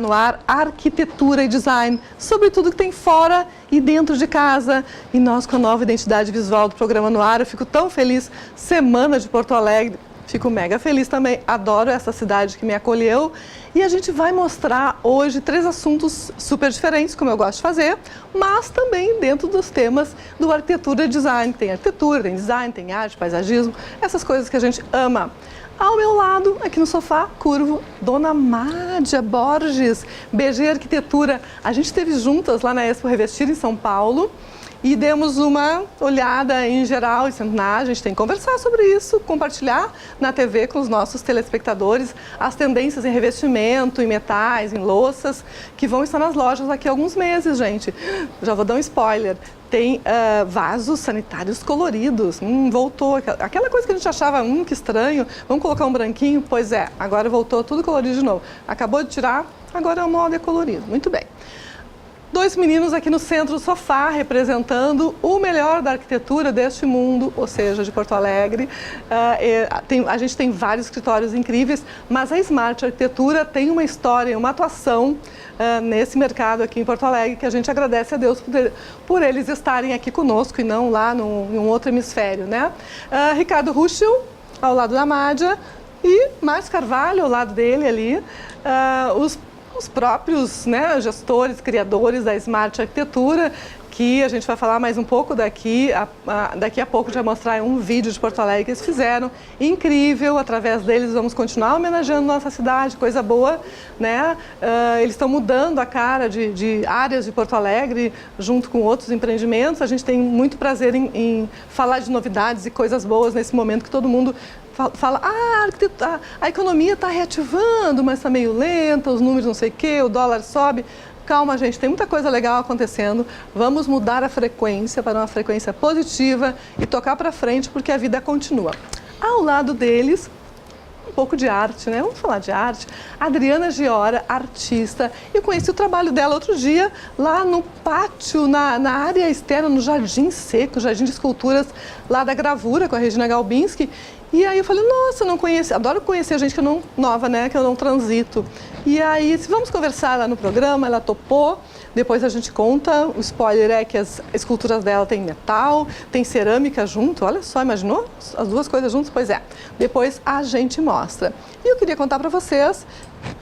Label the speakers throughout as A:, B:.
A: no ar arquitetura e design, sobre tudo que tem fora e dentro de casa. E nós, com a nova identidade visual do programa no ar, eu fico tão feliz. Semana de Porto Alegre, fico mega feliz também. Adoro essa cidade que me acolheu. E a gente vai mostrar hoje 3 assuntos super diferentes, como eu gosto de fazer, mas também dentro dos temas do arquitetura e design. Tem arquitetura, tem design, tem arte, paisagismo, essas coisas que a gente ama. Ao meu lado, aqui no sofá, curvo, Dona Mádia Borges, BG Arquitetura. A gente esteve juntas lá na Expo Revestir, em São Paulo, e demos uma olhada em geral, a gente tem que conversar sobre isso, compartilhar na TV com os nossos telespectadores as tendências em revestimento, em metais, em louças, que vão estar nas lojas daqui a alguns meses, gente. Já vou dar um spoiler. Tem vasos sanitários coloridos, voltou, aquela coisa que a gente achava, que estranho, vamos colocar um branquinho? Pois é, agora voltou tudo colorido de novo. Acabou de tirar, agora a moda é colorido, muito bem. 2 meninos aqui no centro do sofá, representando o melhor da arquitetura deste mundo, ou seja, de Porto Alegre. A gente tem vários escritórios incríveis, mas a Smart Arquitetura tem uma história, uma atuação nesse mercado aqui em Porto Alegre, que a gente agradece a Deus por eles estarem aqui conosco e não lá em um outro hemisfério, né? Ricardo Ruschel, ao lado da Mádia, e Márcio Carvalho, ao lado dele ali, os próprios, né, gestores, criadores da Smart Arquitetura, que a gente vai falar mais um pouco daqui a pouco, já mostrar um vídeo de Porto Alegre que eles fizeram, incrível. Através deles vamos continuar homenageando nossa cidade, coisa boa, né? Eles estão mudando a cara de áreas de Porto Alegre, junto com outros empreendimentos. A gente tem muito prazer em falar de novidades e coisas boas nesse momento que todo mundo fala, a economia está reativando, mas está meio lenta, os números não sei o quê, o dólar sobe. Calma, gente, tem muita coisa legal acontecendo. Vamos mudar a frequência para uma frequência positiva e tocar para frente, porque a vida continua. Ao lado deles, um pouco de arte, né? Vamos falar de arte. Adriana Giora, artista. Eu conheci o trabalho dela outro dia lá no pátio, na área externa, no Jardim Seco, Jardim de Esculturas, lá da Gravura, com a Regina Galbinski. E aí eu falei, nossa, eu não conheço, adoro conhecer gente que eu não, nova, né, que eu não transito. E aí, vamos conversar lá no programa, ela topou, depois a gente conta, o spoiler é que as esculturas dela tem metal, tem cerâmica junto, olha só, imaginou? As duas coisas juntas? Pois é, depois a gente mostra. E eu queria contar para vocês,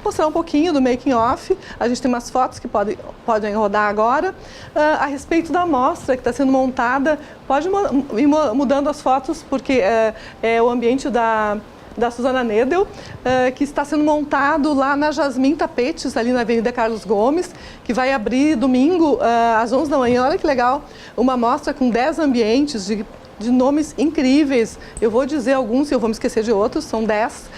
A: mostrar um pouquinho do making off, a gente tem umas fotos que podem rodar agora, a respeito da amostra que está sendo montada. Pode ir mudando as fotos, porque é o ambiente da Suzana Nedel, que está sendo montado lá na Jasmim Tapetes, ali na Avenida Carlos Gomes, que vai abrir domingo às 11 da manhã. Olha que legal, uma amostra com 10 ambientes de nomes incríveis. Eu vou dizer alguns e eu vou me esquecer de outros, são 10.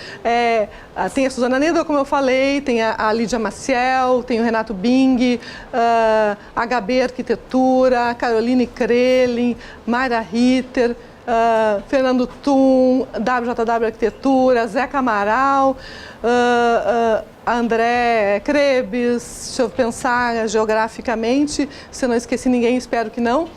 A: Tem a Suzana Nedel, como eu falei, tem a Lídia Maciel, tem o Renato Bing, HB Arquitetura, Caroline Krelin, Mayra Ritter, Fernando Tum, WJW Arquitetura, Zeca Amaral, André Krebs, deixa eu pensar geograficamente, se eu não esqueci ninguém, espero que não.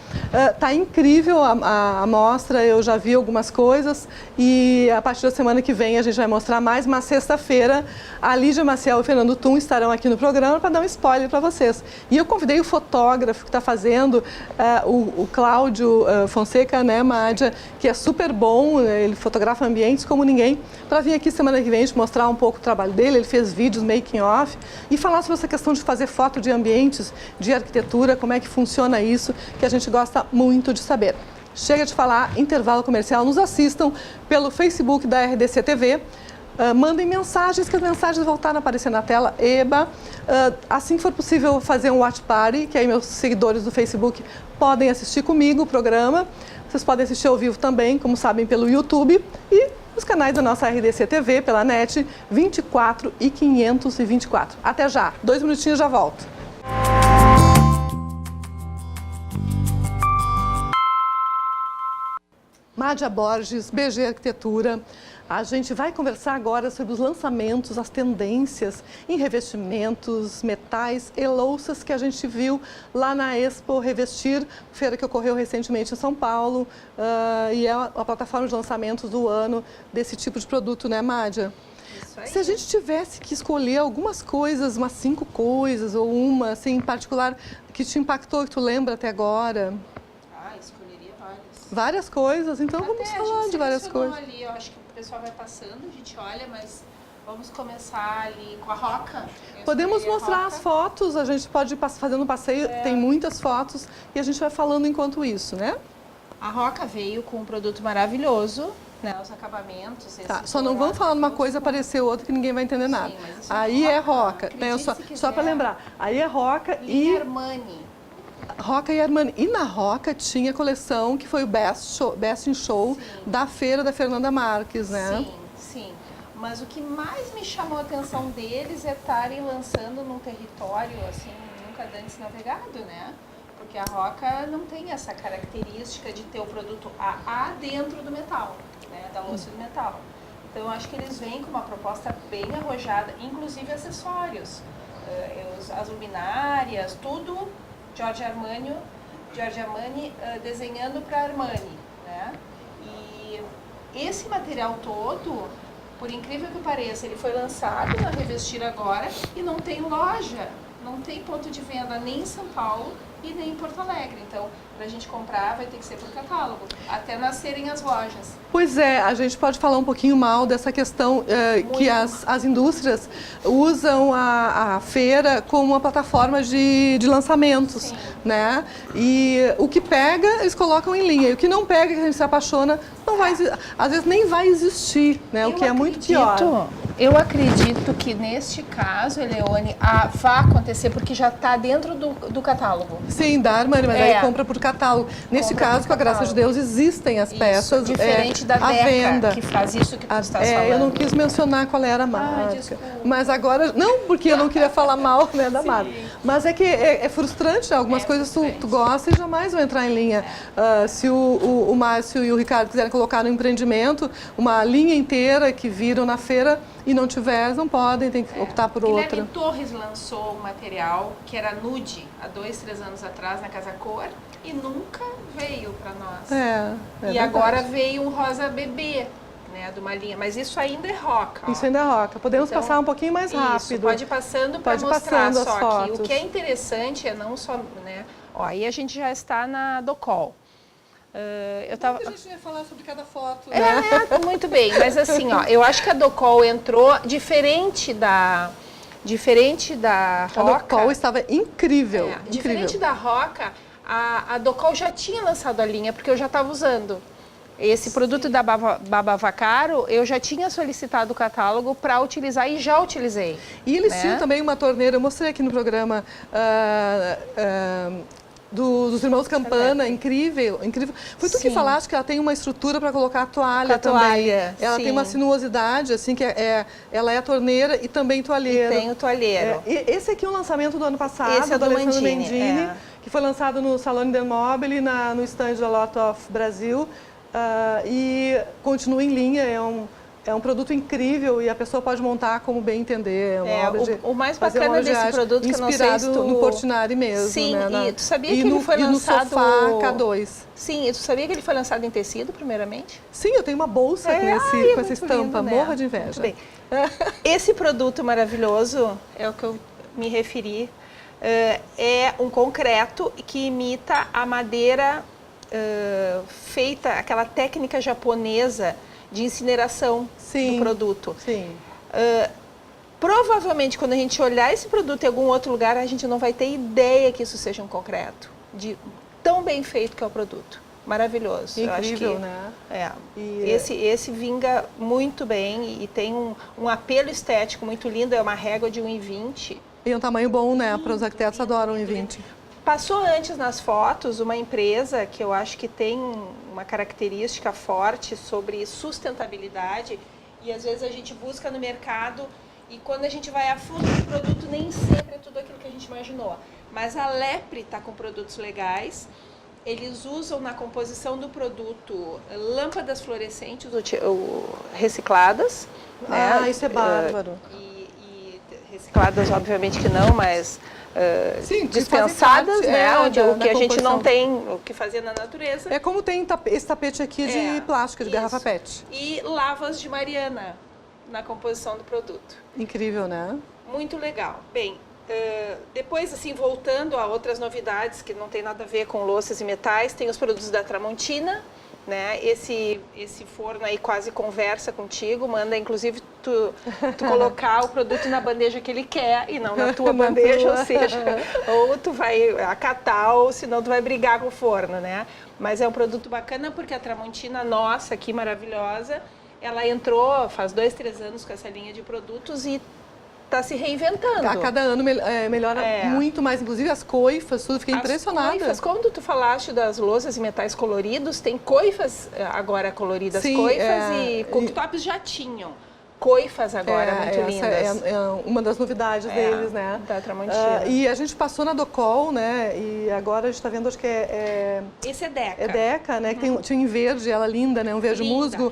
A: Tá incrível a mostra, eu já vi algumas coisas e a partir da semana que vem a gente vai mostrar mais, mas sexta-feira a Lídia Maciel e o Fernando Tum estarão aqui no programa para dar um spoiler para vocês. E eu convidei o fotógrafo que está fazendo, o Cláudio Fonseca, né, Mádia, que é super bom, ele fotografa ambientes como ninguém, para vir aqui semana que vem te mostrar um pouco o trabalho dele. Ele fez vídeos making off e falar sobre essa questão de fazer foto de ambientes, de arquitetura, como é que funciona isso, que a gente gosta muito de saber. Chega de falar, intervalo comercial, nos assistam pelo Facebook da RDC TV, mandem mensagens, que as mensagens voltaram a aparecer na tela, assim que for possível fazer um watch party, que aí meus seguidores do Facebook podem assistir comigo o programa. Vocês podem assistir ao vivo também, como sabem, pelo YouTube e os canais da nossa RDC TV, pela NET, 24 e 524. Até já, 2 minutinhos já volto. Mádia Borges, BG Arquitetura. A gente vai conversar agora sobre os lançamentos, as tendências em revestimentos, metais e louças que a gente viu lá na Expo Revestir, feira que ocorreu recentemente em São Paulo, e é a plataforma de lançamentos do ano desse tipo de produto, né, Mádia?
B: Isso aí.
A: Se a gente tivesse que escolher algumas coisas, umas 5 coisas, ou uma, assim, em particular, que te impactou, que tu lembra até agora?
B: Escolheria várias.
A: Várias coisas? Então
B: Até
A: vamos falar de várias coisas.
B: Ali, eu acho que o pessoal vai passando, a gente olha, mas vamos começar ali com a Roca.
A: Podemos mostrar as fotos, a gente pode ir fazendo um passeio, tem muitas fotos, e a gente vai falando enquanto isso, né?
B: A Roca veio com um produto maravilhoso, né? Os acabamentos.
A: Tá, só não vamos falar uma coisa aparecer outra que ninguém vai entender nada.
B: Sim, mas isso
A: aí é Roca, né? Só para lembrar. Aí é Roca e
B: Armani.
A: Roca e Armani. E na Roca tinha a coleção que foi o Best in Show da feira da Fernanda Marques, né?
B: Sim. Mas o que mais me chamou a atenção deles é estarem lançando num território assim nunca antes navegado, né? Porque a Roca não tem essa característica de ter o produto AA dentro do metal, né? Da louça de metal. Então, eu acho que eles vêm com uma proposta bem arrojada, inclusive acessórios. As luminárias, tudo Giorgio Armani desenhando para Armani, né? E esse material todo, por incrível que pareça, ele foi lançado na Revestir agora e não tem loja, não tem ponto de venda nem em São Paulo e nem em Porto Alegre. Então, para a gente comprar, vai ter que ser por catálogo, até nascerem as lojas.
A: Pois é, a gente pode falar um pouquinho mal dessa questão que as indústrias usam a feira como uma plataforma de lançamentos, né? E o que pega, eles colocam em linha. E o que não pega, que a gente se apaixona, não vai, às vezes nem vai existir, né? O que é muito pior.
B: Eu acredito que neste caso, Eleone, vai acontecer porque já está dentro do catálogo.
A: Sim, da Armani, mas aí compra por catálogo. Neste caso, com a graça de Deus, existem as peças.
B: Diferente da Deca, que faz isso que tu estás falando.
A: Eu não quis mencionar qual era a marca. Mas agora, não porque eu não queria falar mal, né, da marca. Mas é que é frustrante, né? Algumas coisas tu gosta e jamais vão entrar em linha. Se o Márcio e o Ricardo quiserem colocar no empreendimento uma linha inteira que viram na feira e não tiver, não podem, tem que optar por outra.
B: Guilherme Torres lançou um material que era nude há 2, 3 anos atrás na Casa Cor e nunca veio para nós. E agora veio um rosa bebê, né, de uma linha, mas isso ainda é Roca.
A: Isso ainda é Roca. Podemos passar um pouquinho mais rápido.
B: Isso, pode ir passando para mostrar só que o que é interessante é não só, né, aí a gente já está na Docol.
A: A gente ia falar sobre cada foto.
B: Muito bem, mas assim, eu acho que a Docol entrou diferente da Roca.
A: A Docol estava incrível.
B: Diferente da Roca, a Docol já tinha lançado a linha, porque eu já estava usando. Esse produto da Baba Vacaro, eu já tinha solicitado o catálogo para utilizar e já utilizei.
A: E eles tinham também uma torneira, eu mostrei aqui no programa... dos irmãos Campana, incrível. Foi tu que falaste que ela tem uma estrutura para colocar a toalha também. Ela tem uma sinuosidade, assim, que ela é a torneira e também toalheira.
B: E tem o toalheiro.
A: Esse aqui é um lançamento do ano passado,
B: esse é do
A: Alessandro Mendini, que foi lançado no Salone del Mobile, no stand da Lot of Brasil, e continua em linha, é um produto incrível e a pessoa pode montar como bem entender.
B: O mais bacana desse produto que eu não sei se tu...
A: no Portinari mesmo.
B: Sim,
A: né,
B: e tu sabia que ele foi lançado...
A: no sofá K2.
B: Sim, e tu sabia que ele foi lançado em tecido, primeiramente?
A: Sim, eu tenho uma bolsa com essa estampa, lindo, né? Morro de inveja.
B: Bem, esse produto maravilhoso, é o que eu me referi, é um concreto que imita a madeira feita, aquela técnica japonesa de incineração do produto.
A: Sim.
B: Provavelmente, quando a gente olhar esse produto em algum outro lugar, a gente não vai ter ideia que isso seja um concreto. De tão bem feito que é o produto. Maravilhoso.
A: Incrível,
B: eu acho
A: que,
B: né? Esse vinga muito bem e tem um apelo estético muito lindo. É uma régua de 1,20.
A: E um tamanho bom, né? Para os arquitetos adoram 1,20.
B: Passou antes nas fotos uma empresa que eu acho que tem uma característica forte sobre sustentabilidade e às vezes a gente busca no mercado e quando a gente vai a fundo do produto nem sempre é tudo aquilo que a gente imaginou. Mas a Lepre está com produtos legais, eles usam na composição do produto lâmpadas fluorescentes recicladas.
A: Né? Isso é bárbaro.
B: E recicladas obviamente que não, mas... dispensadas, né? Onde o que a gente não tem o que fazer na natureza.
A: É como tem esse tapete aqui de plástico, de garrafa PET.
B: E lavas de Mariana, na composição do produto.
A: Incrível, né?
B: Muito legal. Bem, depois, assim, voltando a outras novidades que não tem nada a ver com louças e metais, tem os produtos da Tramontina, né? Esse forno aí quase conversa contigo, manda inclusive tu colocar o produto na bandeja que ele quer e não na tua bandeja, ou seja, ou tu vai acatar ou senão tu vai brigar com o forno, né? Mas é um produto bacana porque a Tramontina nossa aqui maravilhosa, ela entrou faz 2, 3 anos com essa linha de produtos e está se reinventando.
A: A cada ano melhora muito mais, inclusive as coifas, tudo, fiquei impressionada.
B: Coifas, quando tu falaste das louças e metais coloridos, tem coifas agora coloridas.
A: Sim,
B: coifas e cooktops já tinham. Coifas agora, muito lindas.
A: É uma das novidades deles, né?
B: Da Tramontina.
A: E a gente passou na Docol, né? E agora a gente está vendo, acho que
B: Esse é Deca.
A: É Deca, né? Que tinha em verde, ela linda, né? Um verde musgo.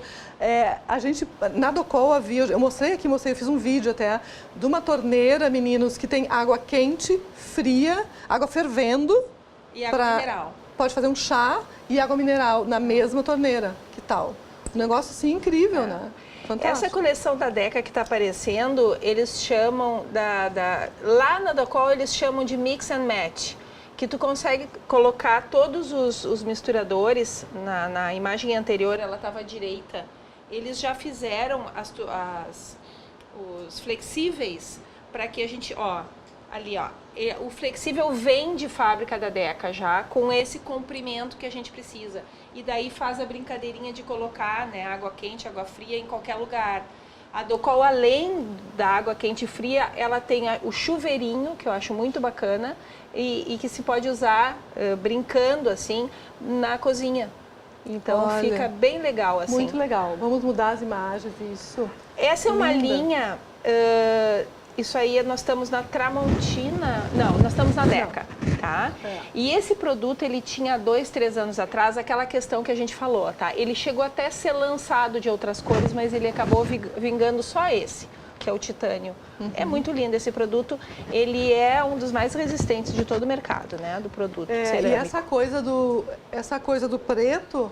A: A gente, na Docol havia, eu mostrei aqui, eu fiz um vídeo até, de uma torneira, meninos, que tem água quente, fria, água fervendo.
B: E água mineral.
A: Pode fazer um chá e água mineral na mesma torneira. Que tal? Um negócio assim incrível, né? Fantástico.
B: Essa coleção da Deca que está aparecendo, eles chamam lá na Docol eles chamam de mix and match, que tu consegue colocar todos os misturadores. Na imagem anterior ela estava à direita. Eles já fizeram os flexíveis para que a gente, ali, o flexível vem de fábrica da Deca já, com esse comprimento que a gente precisa. E daí faz a brincadeirinha de colocar, né, água quente, água fria em qualquer lugar. A Docol, além da água quente e fria, ela tem o chuveirinho, que eu acho muito bacana, e que se pode usar brincando, assim, na cozinha. Então, fica bem legal, assim.
A: Muito legal. Vamos mudar as imagens, isso.
B: Essa é uma linha... Isso aí, nós estamos na Tramontina... Não, nós estamos na Deca, tá? E esse produto, ele tinha 2, 3 anos atrás, aquela questão que a gente falou, tá? Ele chegou até a ser lançado de outras cores, mas ele acabou vingando só esse, que é o titânio. É muito lindo esse produto. Ele é um dos mais resistentes de todo o mercado, né? Do produto cerâmico.
A: E essa coisa do preto...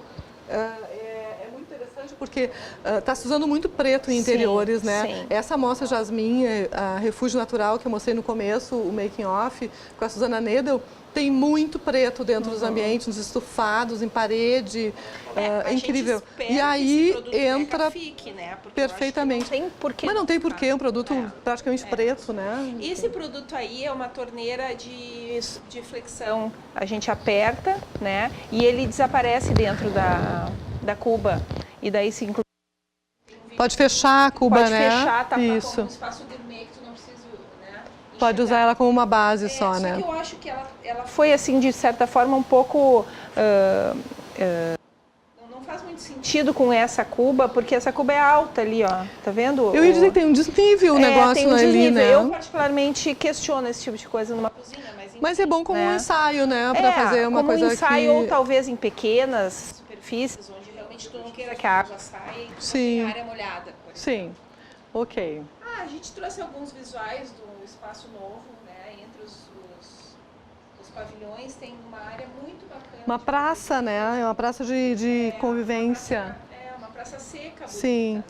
A: porque está se usando muito preto em interiores, né?
B: Sim.
A: Essa amostra Jasmim, a Refúgio Natural, que eu mostrei no começo, o making off, com a Suzana Nedel, tem muito preto dentro dos ambientes, nos estufados, em parede, é incrível. E aí entra
B: fique, né?
A: perfeitamente.
B: Não tem porquê.
A: Mas não tem porquê, é um produto praticamente preto, né?
B: Esse produto aí é uma torneira de flexão. A gente aperta, né? E ele desaparece dentro da cuba. E daí se inclui.
A: Pode fechar a cuba, né?
B: Pode fechar, tá
A: isso.
B: como um espaço gourmet que tu não precisa, né?
A: Pode usar ela como uma base só, né?
B: Só que eu acho que ela foi, assim, de certa forma, um pouco... não faz muito sentido com essa cuba, porque essa cuba é alta ali, ó. Tá vendo?
A: Eu ia dizer que tem um desnível o negócio
B: tem um
A: ali,
B: desnível.
A: né?
B: Eu, particularmente, questiono esse tipo de coisa numa cozinha.
A: Mas é bom como um ensaio, né? Pra fazer uma coisa
B: como um ensaio,
A: que...
B: ou talvez em pequenas superfícies, onde realmente tu não queira que a água saia e tu tem área molhada.
A: Sim, ok.
B: A gente trouxe alguns visuais do espaço novo, né? Entre os pavilhões tem uma área muito bacana.
A: Uma praça, né? É uma praça de convivência.
B: Uma praça seca. Bonita,
A: sim.
B: Né?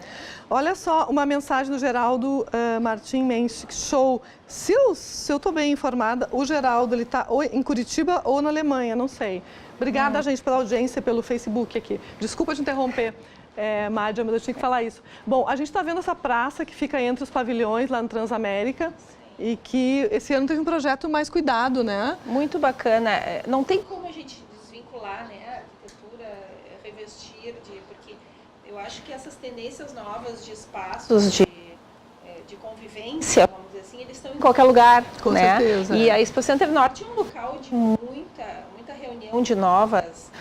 A: Olha só, uma mensagem do Geraldo Martim Mensch, show. Se eu estou bem informada, o Geraldo ele está ou em Curitiba ou na Alemanha, não sei. Obrigada, gente, pela audiência, pelo Facebook aqui. Desculpa te interromper, Mádia, mas eu tinha que falar isso. Bom, a gente está vendo essa praça que fica entre os pavilhões lá no Transamérica. E que esse ano teve um projeto mais cuidado, né?
B: Muito bacana. Não tem como a gente desvincular, né, a arquitetura, revestir, porque eu acho que essas tendências novas de espaços de convivência, vamos dizer assim, eles estão em qualquer lugar.
A: Com
B: né?
A: certeza.
B: E a Expo Center Norte é um local de muita reunião de novas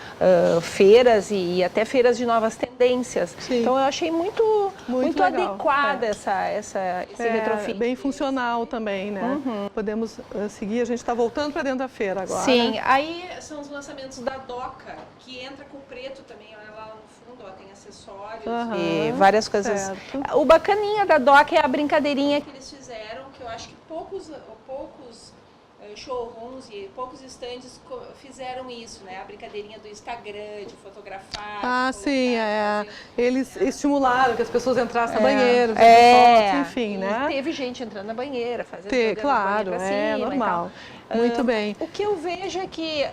B: feiras e até feiras de novas tendências.
A: Sim.
B: Então eu achei muito
A: legal.
B: adequada esse retrofit.
A: Bem funcional também, né? Podemos seguir, a gente está voltando para dentro da feira agora.
B: Sim, aí são os lançamentos da Doca, que entra com preto também, olha lá no fundo, ó, tem acessórios e várias coisas.
A: Certo.
B: O bacaninha da Doca é a brincadeirinha que eles fizeram, que eu acho que poucos showrooms e poucos estandes fizeram isso, né? A brincadeirinha do Instagram, de fotografar.
A: Ah, sim, eles estimularam que as pessoas entrassem no banheiro, enfim, né?
B: E teve gente entrando na banheira, fazendo
A: Claro, normal. Muito bem.
B: O que eu vejo é que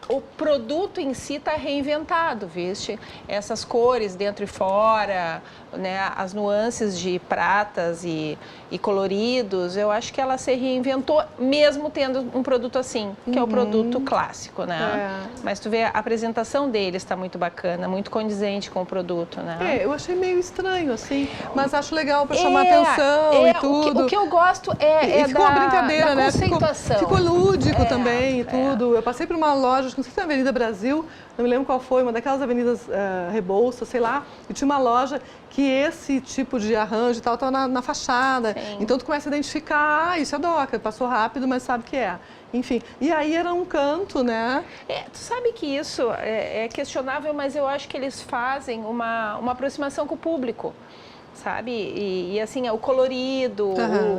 B: o produto em si está reinventado, viste? Essas cores dentro e fora, né? As nuances de pratas e coloridos, eu acho que ela se reinventou, mesmo tendo um produto assim, que é o produto clássico, né? Mas tu vê, a apresentação deles está muito bacana, muito condizente com o produto, né?
A: Eu achei meio estranho, assim, mas acho legal para chamar atenção e tudo.
B: O que eu gosto é
A: ficou uma brincadeira, né?
B: Conceituação.
A: Ficou lúdico também e tudo. Eu passei por uma loja, não sei se é na Avenida Brasil, não me lembro qual foi, uma daquelas avenidas Rebouças, sei lá, e tinha uma loja que esse tipo de arranjo e tal estava na fachada.
B: Sim.
A: Então tu começa a identificar, isso é DOCA, passou rápido, mas sabe que é. Enfim, e aí era um canto, né?
B: Tu sabe que isso é questionável, mas eu acho que eles fazem uma aproximação com o público, sabe? E assim, o colorido,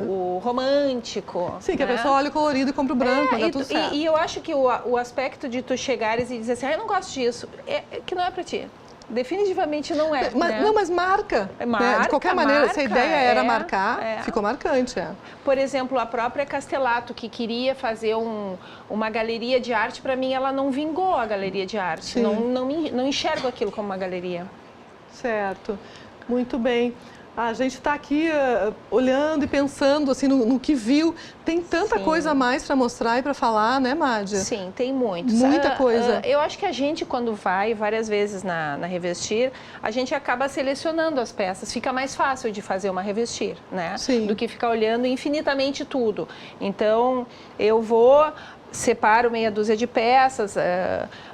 B: o romântico.
A: Sim, que
B: né?
A: a pessoa olha o colorido e compra o branco, dá tudo certo.
B: E eu acho que o aspecto de tu chegares e dizer assim, eu não gosto disso, que não é pra ti. Definitivamente não é.
A: Mas,
B: né?
A: mas marca.
B: Marca,
A: né? De qualquer maneira, se a ideia era marcar,
B: é.
A: ficou marcante.
B: Por exemplo, a própria Castelato, que queria fazer uma galeria de arte, para mim ela não vingou a galeria de arte. Não enxergo aquilo como uma galeria.
A: Certo. Muito bem. A gente está aqui olhando e pensando assim, no que viu. Tem tanta coisa a mais para mostrar e para falar, né, Mádia?
B: Sim, tem muitos.
A: Muita coisa.
B: Eu acho que a gente, quando vai várias vezes na Revestir, a gente acaba selecionando as peças. Fica mais fácil de fazer uma Revestir, né?
A: Sim.
B: Do que ficar olhando infinitamente tudo. Então, eu vou... separo meia dúzia de peças.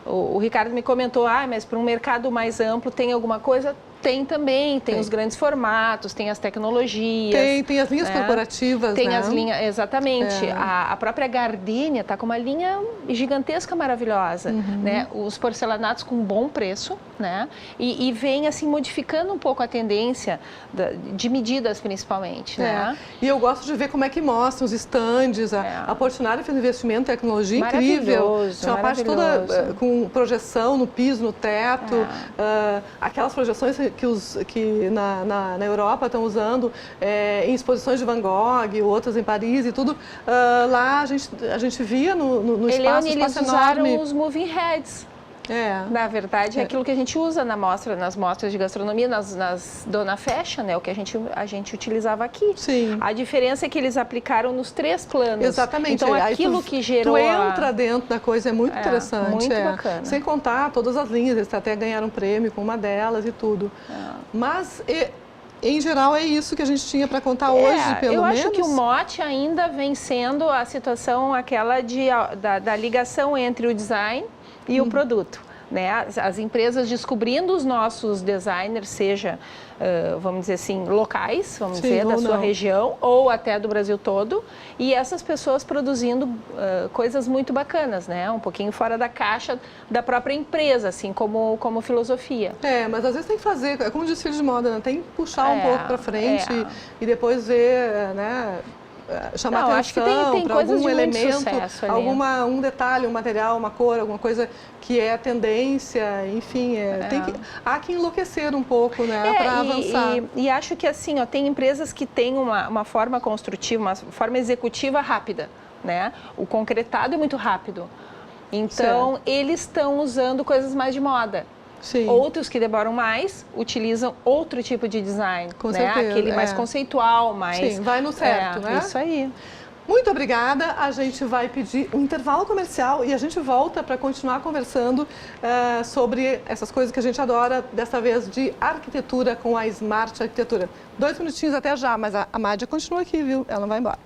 B: O Ricardo me comentou, mas para um mercado mais amplo tem alguma coisa? Tem também, tem os grandes formatos, tem as tecnologias.
A: Tem as linhas corporativas,
B: tem
A: né?
B: as linhas, exatamente. A própria Gardenia está com uma linha gigantesca, maravilhosa, né? Os porcelanatos com bom preço, né? E vem assim modificando um pouco a tendência de medidas, principalmente, né?
A: E eu gosto de ver como é que mostram os estandes. A Portinari fez um investimento em tecnologia incrível. Tinha uma parte toda com projeção no piso, no teto. Aquelas projeções que na Europa estão usando em exposições de Van Gogh, outras em Paris e tudo. Lá a gente via no espaço,
B: eles usaram os moving heads. Na verdade, é aquilo que a gente usa nas mostras de gastronomia, nas Dona Fashion, né? O que a gente utilizava aqui.
A: Sim.
B: A diferença é que eles aplicaram nos 3 planos.
A: Exatamente.
B: Então, aquilo que gerou...
A: Tu entra dentro da coisa, é muito interessante.
B: Muito bacana.
A: Sem contar todas as linhas, eles até ganharam prêmio com uma delas e tudo. Mas... em geral, é isso que a gente tinha para contar hoje, pelo menos.
B: Eu acho que o mote ainda vem sendo a situação aquela da ligação entre o design e o produto, né? As empresas descobrindo os nossos designers, seja, vamos dizer assim, locais, vamos dizer, da sua região ou até do Brasil todo, e essas pessoas produzindo coisas muito bacanas, né? Um pouquinho fora da caixa da própria empresa, assim, como filosofia.
A: Mas às vezes tem que fazer, é como desfile de moda, né? Tem que puxar um pouco para frente e depois ver, né? Chamar atenção
B: acho que tem
A: para
B: coisas
A: algum
B: de
A: elemento,
B: ali.
A: um detalhe, um material, uma cor, alguma coisa que é tendência, enfim, há que enlouquecer um pouco, né, para avançar.
B: E acho que assim, tem empresas que têm uma forma construtiva, uma forma executiva rápida, né? O concretado é muito rápido. Então, eles estão usando coisas mais de moda.
A: Sim.
B: Outros que demoram mais utilizam outro tipo de design,
A: com
B: né?
A: certeza,
B: aquele mais conceitual, mais...
A: Sim, vai no certo, né?
B: Isso aí.
A: Muito obrigada. A gente vai pedir um intervalo comercial e a gente volta para continuar conversando sobre essas coisas que a gente adora, dessa vez de arquitetura com a Smart Arquitetura. 2 minutinhos até já, mas a Mádia continua aqui, viu? Ela não vai embora.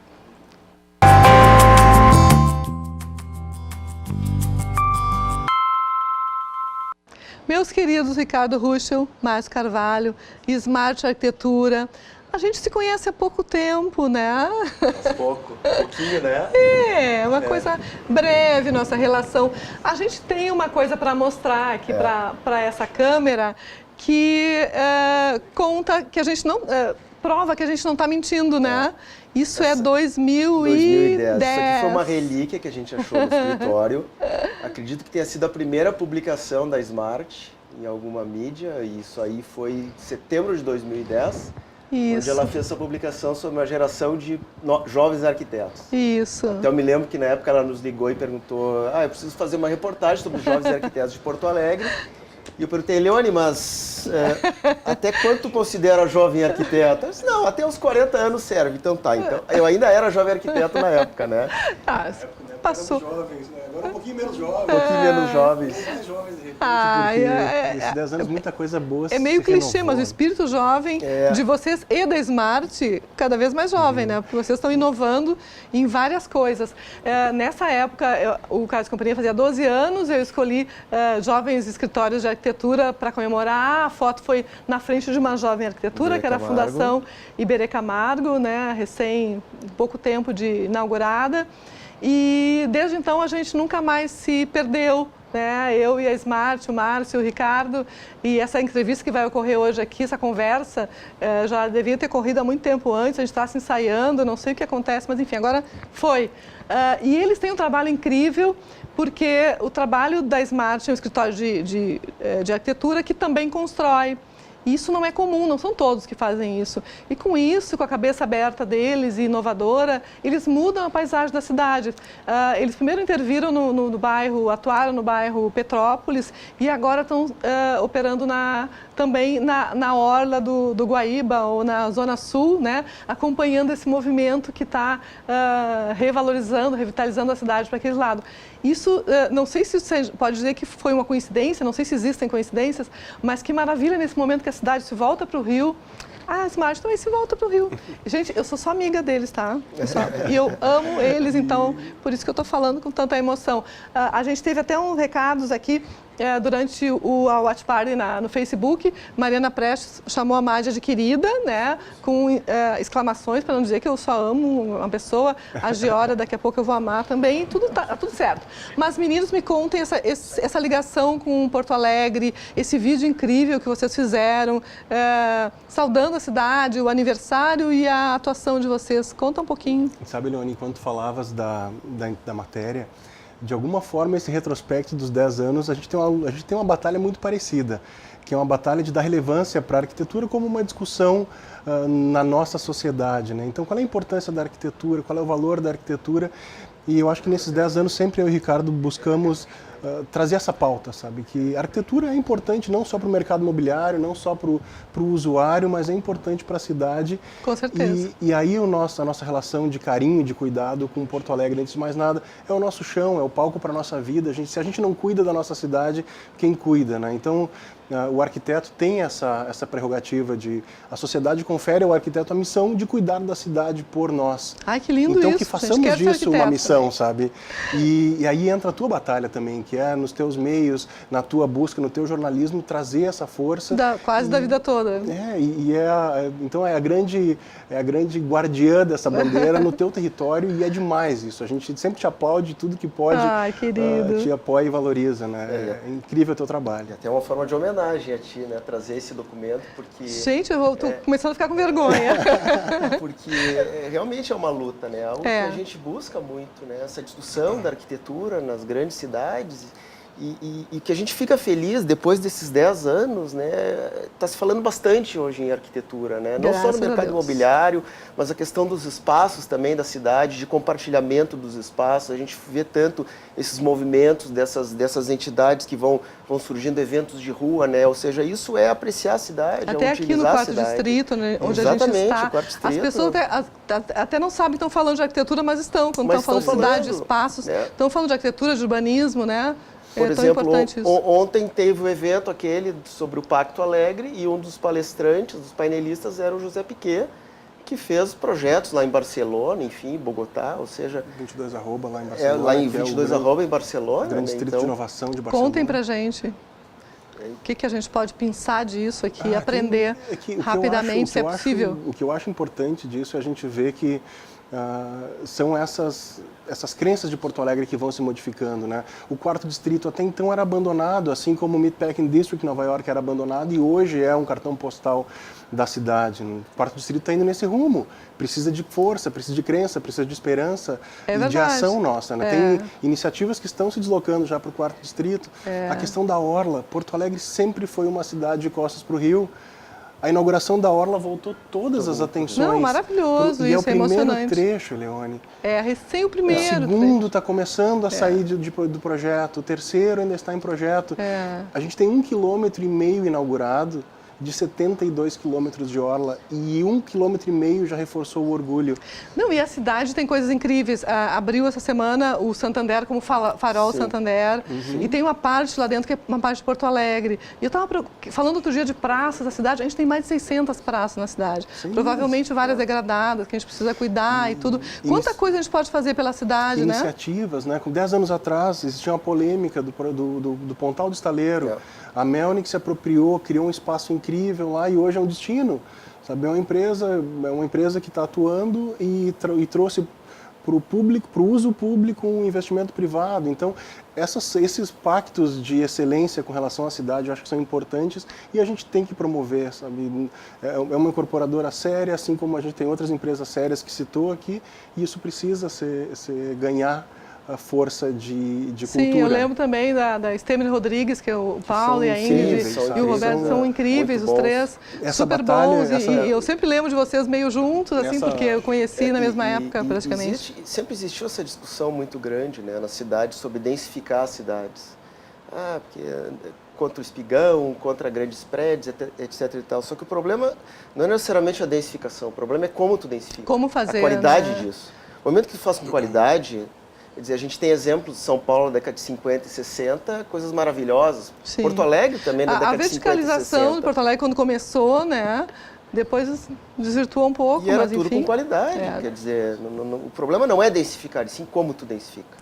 A: Meus queridos Ricardo Ruschel, Márcio Carvalho, Smart Arquitetura, a gente se conhece há pouco tempo, né?
C: Pouquinho, né?
A: Uma coisa breve nossa relação. A gente tem uma coisa para mostrar aqui para essa câmera que conta que a gente não... prova que a gente não está mentindo, né? Isso é 2010.
C: Isso aqui foi uma relíquia que a gente achou no escritório. Acredito que tenha sido a primeira publicação da Smart. em alguma mídia, e isso aí foi em setembro de 2010,
A: Isso.
C: onde ela fez essa publicação sobre uma geração de jovens arquitetos.
A: Isso.
C: Então eu me lembro que na época ela nos ligou e perguntou, eu preciso fazer uma reportagem sobre os jovens arquitetos de Porto Alegre. E eu perguntei, Leone, mas até quanto tu considera jovem arquiteto? Ela disse, não, até uns 40 anos serve. Então tá, então eu ainda era jovem arquiteto na época, né?
A: Passou.
D: Jovens, né? Agora um pouquinho menos jovens.
C: Um pouquinho menos jovens.
D: Mais jovens, de repente.
E: Porque nesses 10 anos muita coisa boa
A: É meio
E: se
A: clichê,
E: renovou,
A: mas o
E: né?
A: espírito jovem de vocês e da Smart, cada vez mais jovem, né? Porque vocês estão inovando em várias coisas. Nessa época, o Casa de Companhia fazia 12 anos, eu escolhi jovens escritórios de arquitetura para comemorar. A foto foi na frente de uma jovem arquitetura, que era a Fundação Iberê Camargo, né? Pouco tempo de inaugurada. E desde então a gente nunca mais se perdeu, né? Eu e a Smart, o Márcio, o Ricardo, e essa entrevista que vai ocorrer hoje aqui, essa conversa, já devia ter corrido há muito tempo antes, a gente está se ensaiando, não sei o que acontece, mas enfim, agora foi. E eles têm um trabalho incrível, porque o trabalho da Smart é um escritório de arquitetura que também constrói. Isso não é comum, não são todos que fazem isso. E com isso, com a cabeça aberta deles e inovadora, eles mudam a paisagem da cidade. Eles primeiro interviram no bairro, atuaram no bairro Petrópolis e agora estão operando também na orla do Guaíba ou na Zona Sul, né? Acompanhando esse movimento que está revalorizando, revitalizando a cidade para aquele lado. Isso, não sei se você pode dizer que foi uma coincidência, não sei se existem coincidências, mas que maravilha nesse momento que a cidade se volta para o Rio. A Smart também se volta para o Rio. Gente, eu sou só amiga deles, tá? E eu amo eles, então, por isso que eu estou falando com tanta emoção. A gente teve até uns recados aqui durante a Watch Party no Facebook. Mariana Prestes chamou a Mádia de querida, né? Com exclamações, para não dizer que eu só amo uma pessoa. A Giora, daqui a pouco eu vou amar também. Tudo certo. Mas, meninos, me contem essa ligação com Porto Alegre, esse vídeo incrível que vocês fizeram, saudando a cidade, o aniversário e a atuação de vocês. Conta um pouquinho.
E: Sabe, Leone, enquanto falavas da matéria, de alguma forma, esse retrospecto dos 10 anos, a gente tem uma batalha muito parecida, que é uma batalha de dar relevância para a arquitetura como uma discussão na nossa sociedade, né? Então, qual é a importância da arquitetura, qual é o valor da arquitetura? E eu acho que nesses 10 anos, sempre eu e o Ricardo buscamos trazer essa pauta, sabe? Que a arquitetura é importante não só para o mercado imobiliário, não só para o usuário, mas é importante para a cidade.
A: Com certeza.
E: E aí a nossa relação de carinho, de cuidado com Porto Alegre, antes de mais nada, é o nosso chão, é o palco para a nossa vida. Se a gente não cuida da nossa cidade, quem cuida, né? Então, o arquiteto tem essa prerrogativa a sociedade confere ao arquiteto a missão de cuidar da cidade por nós.
A: Ai, que lindo
E: então,
A: isso.
E: que façamos disso uma missão, sabe? E aí entra a tua batalha também, que é nos teus meios, na tua busca, no teu jornalismo, trazer essa força.
A: Quase da vida toda.
E: Então é a grande guardiã dessa bandeira no teu território e é demais isso. A gente sempre te aplaude tudo que pode.
A: Ai, querido.
E: Te apoia e valoriza, né? É incrível o teu trabalho.
C: E até uma forma de homenagem a ti, né? Trazer esse documento, porque...
A: Gente, eu tô começando a ficar com vergonha.
C: Porque realmente é uma luta, né? Algo que a gente busca muito, né? Essa discussão da arquitetura nas grandes cidades e que a gente fica feliz depois desses 10 anos, né? Está se falando bastante hoje em arquitetura, né? Não só no mercado imobiliário, mas a questão dos espaços também da cidade, de compartilhamento dos espaços. A gente vê tanto esses movimentos dessas entidades que vão surgindo, eventos de rua, né? Ou seja, isso é apreciar a cidade,
A: até aqui no quarto distrito, né? Onde a gente está.
C: O quarto distrito.
A: As pessoas até não sabem que estão falando de arquitetura, mas estão. Quando estão falando de cidade, de espaços, estão falando de arquitetura, de urbanismo, né?
C: Por exemplo, ontem teve o evento aquele sobre o Pacto Alegre e um dos palestrantes, dos painelistas, era o José Piquet, que fez projetos lá em Barcelona, enfim, Bogotá, ou seja...
E: 22 arroba lá em Barcelona.
C: Lá em 22 arroba em Barcelona.
E: Grande distrito de inovação de Barcelona.
A: Contem pra gente. O que a gente pode pensar disso aqui, aprender rapidamente, se é possível?
E: O que eu acho importante disso é a gente ver que são essas crenças de Porto Alegre que vão se modificando, né? O quarto distrito até então era abandonado, assim como o Meatpacking District, Nova York, era abandonado e hoje é um cartão postal da cidade. O quarto distrito está indo nesse rumo. Precisa de força, precisa de crença, precisa de esperança e de ação nossa, né? Tem iniciativas que estão se deslocando já para o quarto distrito. A questão da orla. Porto Alegre sempre foi uma cidade de costas para o rio. A inauguração da orla voltou todas as atenções.
A: Não, maravilhoso, isso é emocionante.
E: E é o primeiro trecho, Leone.
A: É, recém o primeiro.
E: O segundo está começando a sair do projeto, o terceiro ainda está em projeto. A gente tem 1,5 km inaugurado, de 72 quilômetros de orla, e 1,5 km já reforçou o orgulho.
A: Não, e a cidade tem coisas incríveis. Abriu essa semana o Santander como Farol Santander, e tem uma parte lá dentro que é uma parte de Porto Alegre. E eu estava falando outro dia de praças da cidade, a gente tem mais de 600 praças na cidade. Sim, provavelmente várias degradadas, que a gente precisa cuidar e tudo. Quanta coisa a gente pode fazer pela cidade, né?
E: Iniciativas, né? Com 10 anos atrás, existia uma polêmica do Pontal do Estaleiro. A Melnick se apropriou, criou um espaço incrível lá e hoje é um destino. Sabe? É uma empresa que está atuando e trouxe para o público, para o uso público, um investimento privado. Então, esses pactos de excelência com relação à cidade, eu acho que são importantes e a gente tem que promover, sabe? É uma incorporadora séria, assim como a gente tem outras empresas sérias que citou aqui, e isso precisa ganhar a força de cultura.
A: Sim, eu lembro também da Stemen Rodrigues, que é o Paulo e a Ingrid e o Roberto, são incríveis, os três, super bons. E eu sempre lembro de vocês meio juntos, assim, porque eu conheci na mesma época, praticamente.
C: Sempre existiu essa discussão muito grande, né, na cidade sobre densificar as cidades. Porque contra o espigão, contra grandes prédios, etc. e tal. Só que o problema não é necessariamente a densificação, o problema é como tu densifica.
A: Como fazer,
C: a qualidade disso. No momento que tu faz com qualidade... Quer dizer, a gente tem exemplos de São Paulo na década de 50 e 60, coisas maravilhosas.
A: Sim.
C: Porto Alegre também na década de 50 e 60.
A: A verticalização de Porto Alegre, quando começou, né, depois desvirtuou um pouco,
C: e era
A: mas
C: tudo
A: enfim.
C: com qualidade. Quer dizer, o problema não é densificar, e sim como tu densifica.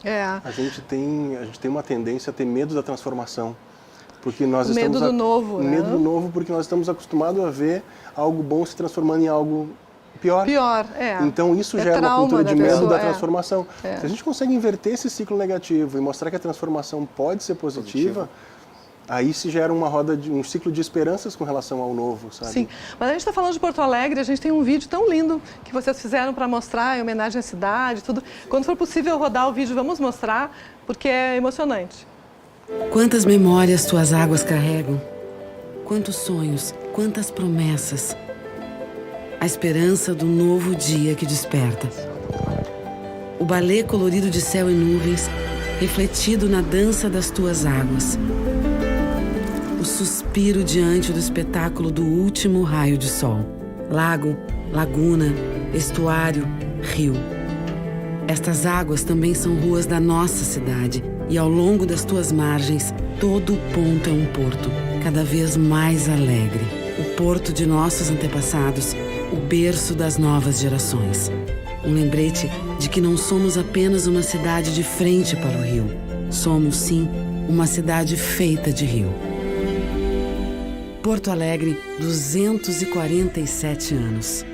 E: A gente tem uma tendência a ter medo da transformação. Porque nós
A: medo do novo, né?
E: Medo do novo, porque nós estamos acostumados a ver algo bom se transformando em algo pior. Então isso gera uma cultura de medo da transformação. Se a gente consegue inverter esse ciclo negativo e mostrar que a transformação pode ser positiva, aí se gera um ciclo de esperanças com relação ao novo, sabe?
A: Sim, mas a gente está falando de Porto Alegre, a gente tem um vídeo tão lindo que vocês fizeram para mostrar em homenagem à cidade, tudo. Quando for possível rodar o vídeo, vamos mostrar, porque é emocionante.
F: Quantas memórias tuas águas carregam, quantos sonhos, quantas promessas. A esperança do novo dia que desperta. O balé colorido de céu e nuvens, refletido na dança das tuas águas. O suspiro diante do espetáculo do último raio de sol. Lago, laguna, estuário, rio. Estas águas também são ruas da nossa cidade e ao longo das tuas margens, todo ponto é um porto, cada vez mais alegre. O porto de nossos antepassados, o berço das novas gerações. Um lembrete de que não somos apenas uma cidade de frente para o rio. Somos, sim, uma cidade feita de rio. Porto Alegre, 247 anos.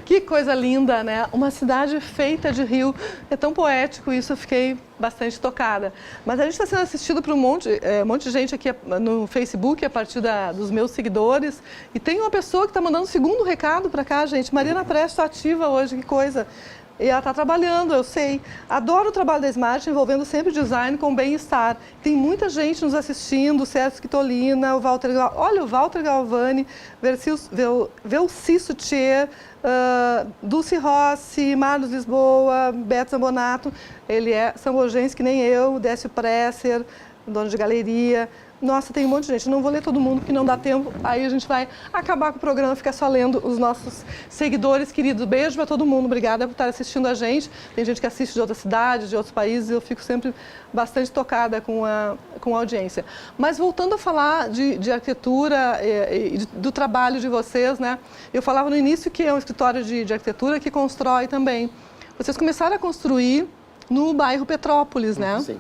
A: Que coisa linda, né? Uma cidade feita de rio. É tão poético isso, eu fiquei bastante tocada. Mas a gente está sendo assistido por um monte de gente aqui no Facebook, a partir dos meus seguidores. E tem uma pessoa que está mandando um segundo recado para cá, gente. Mariana Presto ativa hoje, que coisa. E ela está trabalhando, eu sei. Adoro o trabalho da Smart, envolvendo sempre design com bem-estar. Tem muita gente nos assistindo, o Sérgio Quitolina, o Walter Galvani, Velcisso Tchê, Dulce Rossi, Marlos Lisboa, Beto Zambonato. Ele é sambogense que nem eu, Décio Presser, dono de galeria. Nossa, tem um monte de gente. Não vou ler todo mundo, porque não dá tempo. Aí a gente vai acabar com o programa, ficar só lendo os nossos seguidores queridos. Beijo para todo mundo. Obrigada por estar assistindo a gente. Tem gente que assiste de outras cidades, de outros países. Eu fico sempre bastante tocada com a audiência. Mas voltando a falar de arquitetura e do trabalho de vocês, né? Eu falava no início que é um escritório de arquitetura que constrói também. Vocês começaram a construir no bairro Petrópolis, né?
C: Sim,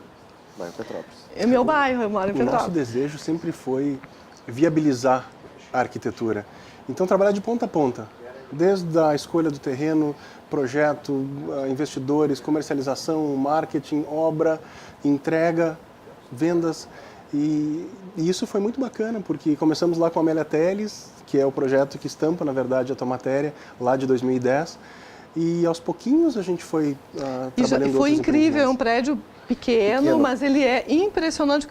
C: bairro Petrópolis.
A: É meu bairro, eu moro em Petrópolis.
E: O nosso desejo sempre foi viabilizar a arquitetura. Então, trabalhar de ponta a ponta. desde a escolha do terreno, projeto, investidores, comercialização, marketing, obra, entrega, vendas. E isso foi muito bacana, porque começamos lá com a Amélia Teles, que é o projeto que estampa, na verdade, a tua matéria, lá de 2010. E aos pouquinhos a gente foi trabalhando.
A: E foi incrível, é um prédio pequeno, mas ele é impressionante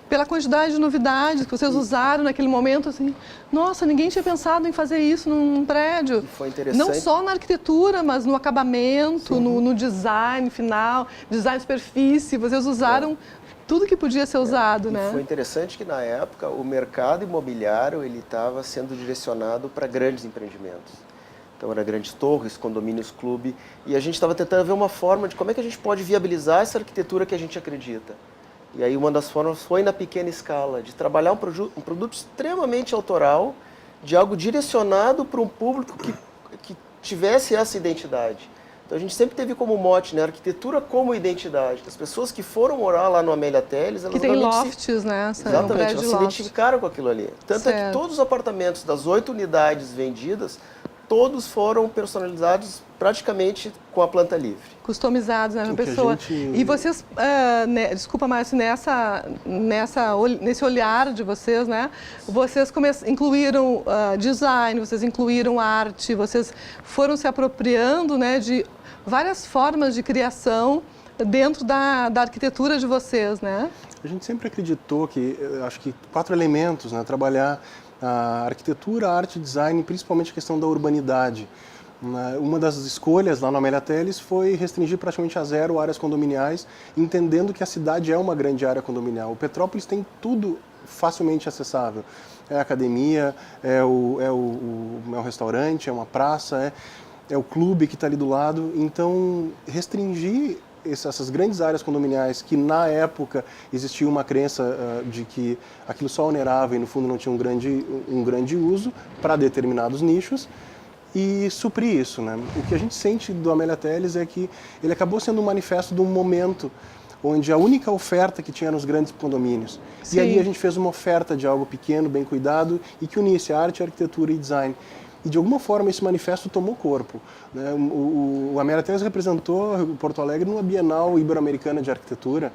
A: pela quantidade de novidades que vocês usaram naquele momento. Assim, nossa, ninguém tinha pensado em fazer isso num prédio.
C: E foi interessante.
A: Não só na arquitetura, mas no acabamento, no design final, design de superfície. Vocês usaram tudo que podia ser usado, né?
C: Foi interessante que na época o mercado imobiliário ele estava sendo direcionado para grandes empreendimentos. Então era grandes torres, condomínios, clube, e a gente estava tentando ver uma forma de como é que a gente pode viabilizar essa arquitetura que a gente acredita. E aí uma das formas foi na pequena escala, de trabalhar um produto extremamente autoral, de algo direcionado para um público que tivesse essa identidade. Então a gente sempre teve como mote, né, arquitetura como identidade. As pessoas que foram morar lá no Amélia Teles, elas
A: que tem lofts, né?
C: Exatamente, elas se identificaram com aquilo ali. Tanto é que todos os apartamentos das 8 unidades vendidas, todos foram personalizados praticamente com a planta livre.
A: Customizados, né, pessoa. E vocês, desculpa, Márcio, nesse olhar de vocês, né, vocês incluíram design, vocês incluíram arte, vocês foram se apropriando, né, de várias formas de criação dentro da arquitetura de vocês, né?
E: A gente sempre acreditou que, acho que 4 elementos, né, trabalhar a arquitetura, a arte, design, principalmente a questão da urbanidade. Uma das escolhas lá no Amélia Teles foi restringir praticamente a zero áreas condominiais, entendendo que a cidade é uma grande área condominial. O Petrópolis tem tudo facilmente acessável. É a academia, é um restaurante, é uma praça, é o clube que está ali do lado. Então, restringir essas grandes áreas condominiais que na época existia uma crença de que aquilo só onerava e no fundo não tinha um grande uso para determinados nichos e suprir isso, né? O que a gente sente do Amélia Teles é que ele acabou sendo um manifesto de um momento onde a única oferta que tinha nos grandes condomínios. Sim. E ali a gente fez uma oferta de algo pequeno, bem cuidado e que unisse arte, arquitetura e design. E de alguma forma esse manifesto tomou corpo, né? O Amélia Teles representou Porto Alegre numa Bienal Ibero-Americana de Arquitetura.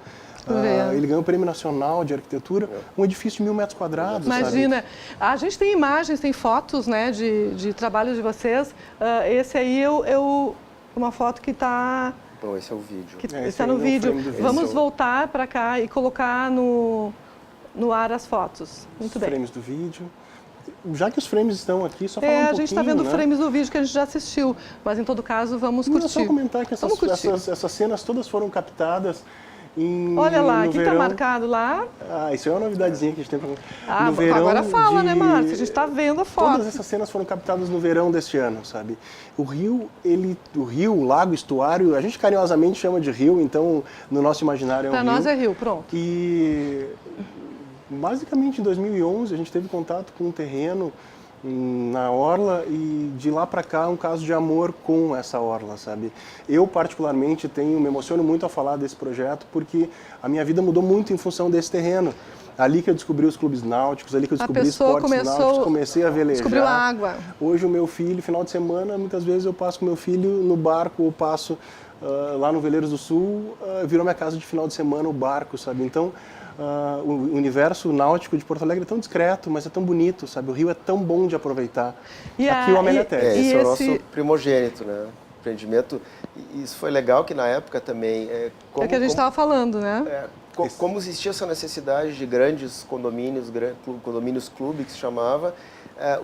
E: Ele ganhou o Prêmio Nacional de Arquitetura, um edifício de 1.000 metros quadrados.
A: Imagina,
E: sabe?
A: A gente tem imagens, tem fotos, né, de trabalho de vocês. Esse aí uma foto que está...
C: Bom, esse é o vídeo.
A: Está no vídeo. Vamos voltar para cá e colocar no ar as fotos. Muito bem.
E: Os frames do vídeo. Já que os frames estão aqui, só falar um pouquinho,
A: a gente está vendo
E: né?
A: frames do vídeo que a gente já assistiu, mas em todo caso vamos curtir.
E: Não, só comentar que essas cenas todas foram captadas
A: Olha lá, o que está
E: verão.
A: Marcado lá?
E: Isso é uma novidadezinha que a gente tem para
A: no verão. Agora fala, né, Márcia? A gente está vendo a foto.
E: Todas essas cenas foram captadas no verão deste ano, sabe? O rio, o lago, estuário, a gente carinhosamente chama de rio, então no nosso imaginário é um rio.
A: Para nós é rio, pronto.
E: E basicamente em 2011 a gente teve contato com um terreno na orla e de lá para cá um caso de amor com essa orla, sabe? Eu particularmente me emociono muito ao falar desse projeto porque a minha vida mudou muito em função desse terreno. Ali que eu descobri os clubes náuticos, ali que eu descobri esportes náuticos, comecei a velejar.
A: Descobriu a água.
E: Hoje o meu filho, final de semana, muitas vezes eu passo com meu filho no barco, ou passo lá no Veleiros do Sul, virou minha casa de final de semana o barco, sabe? Então, o universo náutico de Porto Alegre é tão discreto, mas é tão bonito, sabe? O rio é tão bom de aproveitar. Aqui o Amélia Teles.
C: Esse é o nosso primogênito, né? Empreendimento. E isso foi legal que na época também...
A: É o que a gente estava falando, né?
C: Como existia essa necessidade de grandes condomínios clube que se chamava,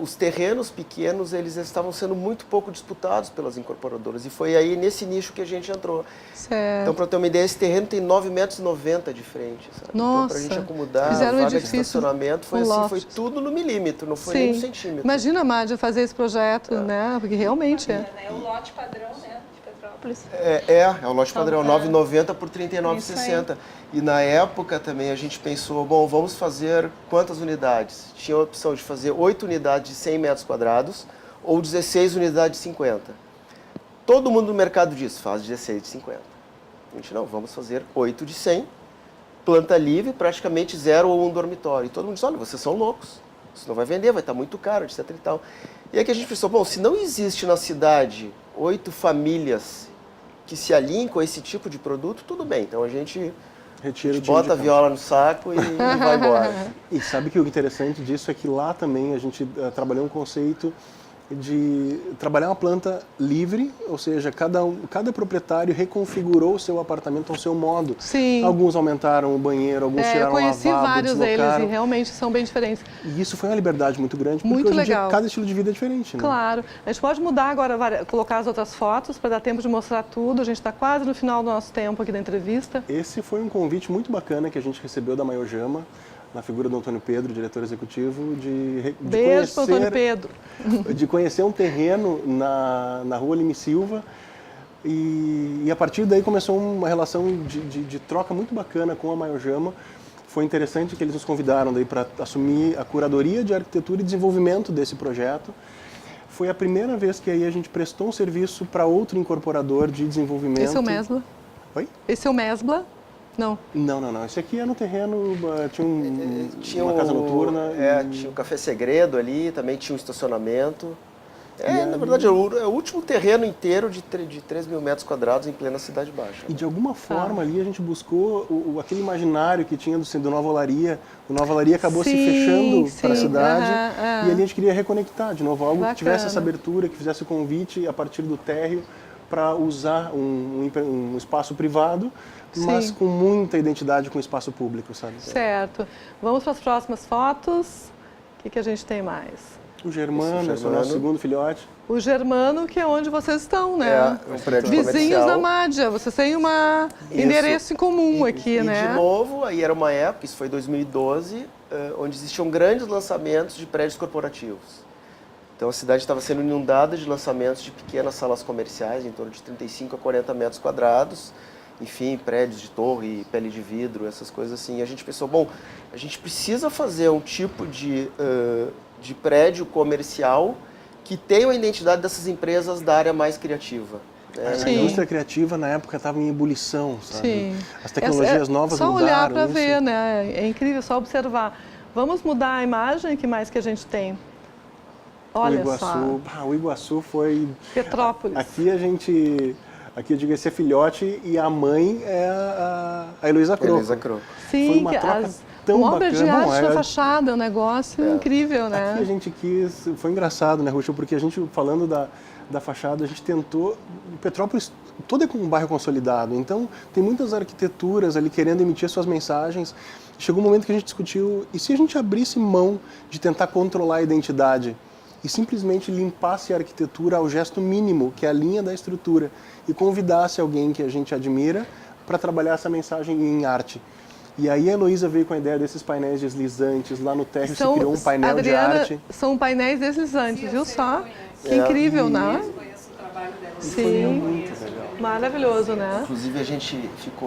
C: os terrenos pequenos eles estavam sendo muito pouco disputados pelas incorporadoras. E foi aí nesse nicho que a gente entrou.
A: Certo.
C: Então, para ter uma ideia, esse terreno tem 9,90 metros de frente. Sabe?
A: Nossa.
C: Então, para a gente acomodar
A: Fizeram
C: a vaga de estacionamento, foi assim, foi tudo no milímetro, não foi nem no centímetro.
A: Imagina, Mádia, fazer esse projeto, né? Porque realmente
B: é o lote padrão, né? Petrópolis.
C: É o lote padrão, 9,90 por 39,60. E na época também a gente pensou, bom, vamos fazer quantas unidades? Tinha a opção de fazer 8 unidades de 100 metros quadrados ou 16 unidades de 50. Todo mundo no mercado diz, faz 16 de 50. A gente, não, vamos fazer 8 de 100, planta livre, praticamente 0 ou 1 dormitório. E todo mundo diz, olha, vocês são loucos. Você não vai vender, vai estar muito caro, etc e tal. E aí que a gente pensou, bom, se não existe na cidade 8 famílias que se alinhem com esse tipo de produto, tudo bem. Então a gente bota a viola no saco e vai embora.
E: E sabe que o interessante disso é que lá também a gente trabalhou um conceito de trabalhar uma planta livre, ou seja, cada proprietário reconfigurou o seu apartamento ao seu modo.
A: Sim.
E: Alguns aumentaram o banheiro, alguns tiraram o lavabo,
A: eu conheci vários deles
E: deslocaram.
A: e realmente são bem diferentes.
E: E isso foi uma liberdade muito grande, porque
A: Muito
E: hoje em
A: legal.
E: dia cada estilo de vida é diferente. Né?
A: Claro. A gente pode mudar agora, colocar as outras fotos para dar tempo de mostrar tudo. A gente está quase no final do nosso tempo aqui da entrevista.
E: Esse foi um convite muito bacana que a gente recebeu da Maiojama, na figura do Antônio Pedro, diretor executivo,
A: Beijo para Antônio Pedro.
E: De conhecer um terreno na rua Lime Silva e a partir daí começou uma relação de troca muito bacana com a Maiojama. Foi interessante que eles nos convidaram daí para assumir a curadoria de arquitetura e desenvolvimento desse projeto. Foi a primeira vez que aí a gente prestou um serviço para outro incorporador de desenvolvimento.
A: Esse é o Mesbla?
E: Oi?
A: Esse é o Mesbla? Não.
E: Não. Esse aqui é no terreno, tinha uma casa noturna.
C: Tinha o Café Segredo ali, também tinha um estacionamento. Na verdade, é o último terreno inteiro de 3 mil metros quadrados em plena Cidade Baixa.
E: E de alguma forma ali a gente buscou aquele imaginário que tinha do Nova Olaria. O Nova Olaria acabou se fechando para a cidade e ali a gente queria reconectar de novo, algo que tivesse essa abertura, que fizesse o convite a partir do térreo para usar um espaço privado, mas com muita identidade com o espaço público, sabe?
A: Certo. Vamos para as próximas fotos. O que a gente tem mais?
E: O Germano, esse é o nosso segundo filhote.
A: O Germano, que é onde vocês estão, né?
C: É um prédio
A: Vizinhos
C: comercial.
A: da Mádia. Vocês têm um endereço em comum aqui, né?
C: E de novo, aí era uma época, isso foi 2012, onde existiam grandes lançamentos de prédios corporativos. Então a cidade estava sendo inundada de lançamentos de pequenas salas comerciais, em torno de 35 a 40 metros quadrados, enfim, prédios de torre, pele de vidro, essas coisas assim. E a gente pensou, bom, a gente precisa fazer um tipo de prédio comercial que tenha a identidade dessas empresas da área mais criativa.
E: A indústria criativa na época estava em ebulição, sabe?
A: Sim.
E: As tecnologias novas
A: mudaram. Só olhar para
E: isso.
A: ver, né? É incrível, só observar. Vamos mudar a imagem, que mais que a gente tem? Olha
E: o Iguaçu,
A: só.
E: O Iguaçu foi...
A: Petrópolis.
E: Aqui eu digo, esse é filhote e a mãe é a Heloísa Croco.
C: Heloísa Croco.
A: Sim,
E: foi uma troca tão
A: uma obra de
E: bacana.
A: arte na fachada, é um negócio incrível, né?
E: Aqui a gente quis... Foi engraçado, né, Ruxa? Porque a gente, falando da fachada, a gente tentou... Petrópolis todo é um bairro consolidado, então tem muitas arquiteturas ali querendo emitir suas mensagens. Chegou um momento que a gente discutiu, e se a gente abrisse mão de tentar controlar a identidade e simplesmente limpasse a arquitetura ao gesto mínimo, que é a linha da estrutura, e convidasse alguém que a gente admira para trabalhar essa mensagem em arte. E aí a Heloísa veio com a ideia desses painéis deslizantes, lá no térreo se criou um painel
A: Adriana,
E: de arte.
A: São painéis deslizantes, viu só? Que incrível, né?
B: Conheço o trabalho dela.
A: Sim,
E: Muito legal.
A: maravilhoso, né?
C: Inclusive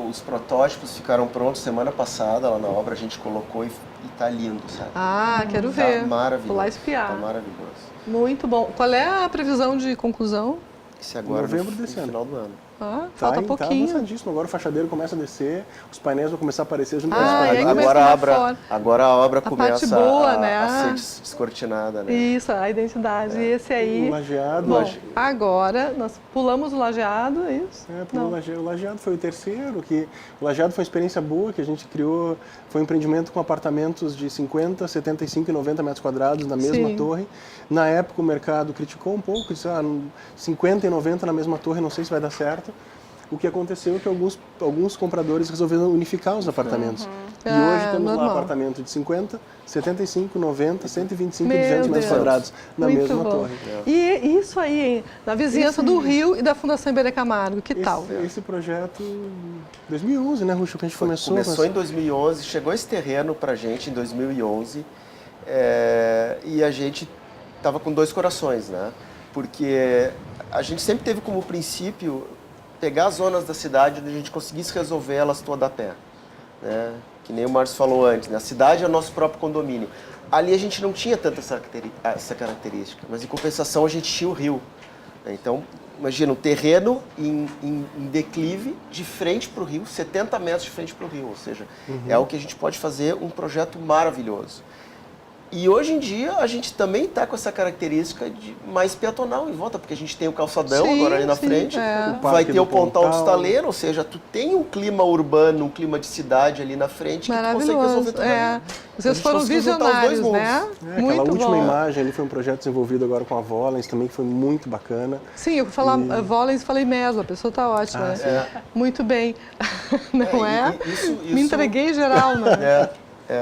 C: os protótipos ficaram prontos semana passada lá na obra, a gente colocou e tá lindo, sabe?
A: Ah, quero ver.
C: Tá maravilhoso.
A: Vou lá espiar.
C: Tá maravilhoso.
A: Muito bom. Qual é a previsão de conclusão?
C: Esse agora
E: Novembro
C: no
E: desse ano.
C: final do ano.
A: Ah, falta
E: Tá
A: pouquinho.
E: avançadíssimo. Agora o fachadeiro começa a descer, os painéis vão começar a aparecer junto com os
A: Ah, e aí
E: painéis.
A: começa a tomar fora.
C: Agora a obra
A: parte
C: começa
A: boa, né?
C: a ser descortinada, né?
A: Isso, a identidade. E esse aí.
E: O lajeado.
A: Bom, agora nós pulamos o lajeado, é isso? Não.
E: O lajeado foi o terceiro, que o lajeado foi uma experiência boa que a gente criou, foi um empreendimento com apartamentos de 50, 75 e 90 metros quadrados na mesma
A: Sim.
E: torre. Na época o mercado criticou um pouco, disse, 50 e 90 na mesma torre, não sei se vai dar certo. O que aconteceu é que alguns compradores resolveram unificar os apartamentos. E hoje temos lá apartamento de 50, 75, 90, 125 e 200 metros quadrados na
A: Muito
E: mesma
A: bom.
E: torre.
A: E isso aí, hein? Na vizinhança do Rio e da Fundação Iberê Camargo, que tal?
E: Esse projeto, 2011, né, Ruxo, que a gente começou.
C: Começou em 2011, chegou esse terreno pra gente em 2011 e a gente estava com dois corações, né? Porque a gente sempre teve como princípio pegar as zonas da cidade onde a gente conseguisse resolver elas toda a pé, né? Que nem o Márcio falou antes, né? A cidade é o nosso próprio condomínio. Ali a gente não tinha tanta essa característica, mas em compensação a gente tinha o rio. Então, imagina, um terreno em declive de frente para o rio, 70 metros de frente para o rio, ou seja, é algo que a gente pode fazer um projeto maravilhoso. E hoje em dia a gente também está com essa característica de mais peatonal em volta, porque a gente tem o calçadão agora ali na frente, vai ter o Pontal do Estaleiro, ou seja, tu tem um clima urbano, um clima de cidade ali na frente que tu consegue resolver tudo ali.
A: Vocês foram visionários, né?
E: Muito aquela última imagem ali foi um projeto desenvolvido agora com a Volens também, que foi muito bacana.
A: Sim, eu falar Volens e falei mesmo, a pessoa está ótima. Muito bem. Não é? Me entreguei geral, né?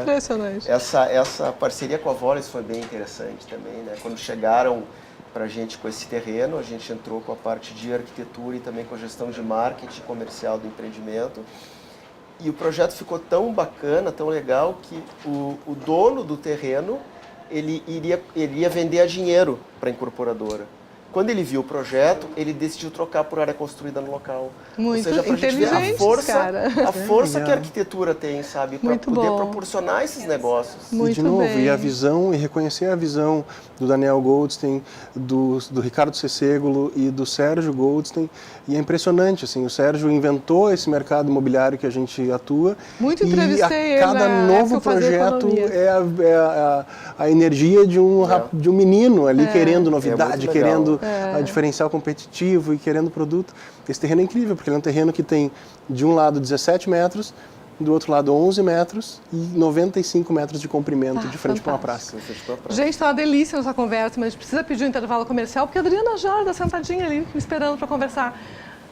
A: Impressionante.
C: Essa parceria com a Volens foi bem interessante também, né? Quando chegaram para a gente com esse terreno, a gente entrou com a parte de arquitetura e também com a gestão de marketing comercial do empreendimento. E o projeto ficou tão bacana, tão legal, que o dono do terreno ele iria vender a dinheiro para a incorporadora. Quando ele viu o projeto, ele decidiu trocar por área construída no local.
A: Muito
C: Ou seja, para a gente ver a força que a arquitetura tem, sabe? Para poder proporcionar esses negócios.
E: E de novo, e a visão, e reconhecer a visão do Daniel Goldstein, do Ricardo Cecegolo e do Sérgio Goldstein. E é impressionante, assim, o Sérgio inventou esse mercado imobiliário que a gente atua.
A: Muito entrevistei ele.
E: E cada novo projeto é a energia de um menino ali querendo novidade, querendo diferencial competitivo e querendo produto. Esse terreno é incrível, porque ele é um terreno que tem de um lado 17 metros, do outro lado 11 metros e 95 metros de comprimento de frente para uma praça.
A: Gente, está uma delícia essa conversa, mas a gente precisa pedir um intervalo comercial, porque a Adriana já está sentadinha ali, me esperando para conversar.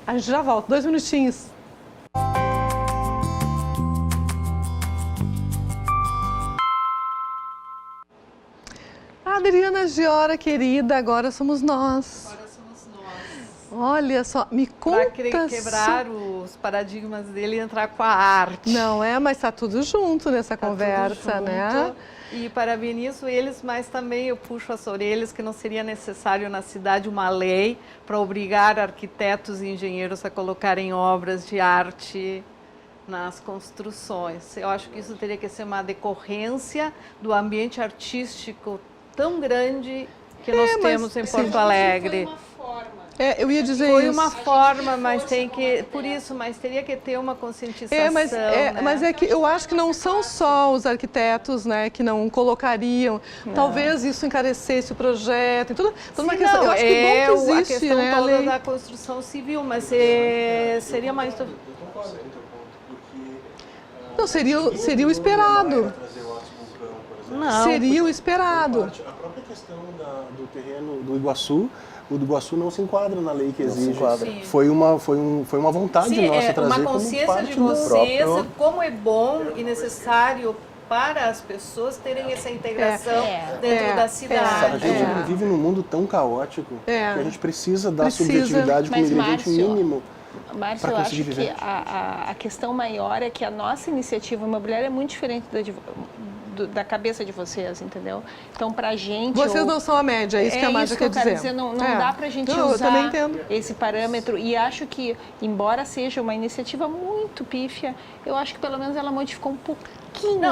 A: A gente já volta, 2 minutinhos. Adriana Giora, querida, agora somos nós.
G: Agora somos nós.
A: Olha só, me conta...
G: Para quebrar os paradigmas dele e entrar com a arte.
A: Não é, mas está tudo junto nessa conversa,
G: tudo junto.
A: né?
G: E parabenizo eles, mas também eu puxo as orelhas que não seria necessário na cidade uma lei para obrigar arquitetos e engenheiros a colocarem obras de arte nas construções. Eu acho que isso teria que ser uma decorrência do ambiente artístico tão grande que nós temos em Porto Alegre.
B: Foi uma forma.
A: Eu ia dizer
G: Foi
A: isso.
G: uma forma, mas tem que, por isso, mas teria que ter uma conscientização.
A: Mas é que eu acho que não são só os arquitetos, né, que não colocariam. Não. Talvez isso encarecesse o projeto, tudo uma questão. Eu acho que bom que existe,
G: a questão
A: né,
G: toda
A: a lei.
G: da construção civil, mas seria mais.
A: Não, seria o esperado.
G: Não.
A: Seria o esperado.
E: A própria questão do terreno do Iguaçu, o do Iguaçu não se enquadra na lei que exige. Foi uma vontade nossa trazer
G: uma consciência
E: como parte
G: de vocês,
E: próprio.
G: como é bom e necessário para as pessoas terem essa integração dentro da cidade.
E: A gente vive num mundo tão caótico que a gente precisa dar subjetividade como ingrediente mínimo.
H: Márcio, eu acho que a questão maior é que a nossa iniciativa imobiliária é muito diferente da cabeça de vocês, entendeu? Então, pra gente...
A: Vocês não são a média, é isso que a Márcia quer dizer.
H: Não dá pra gente usar esse parâmetro. E acho que, embora seja uma iniciativa muito pífia, eu acho que pelo menos ela modificou um pouquinho.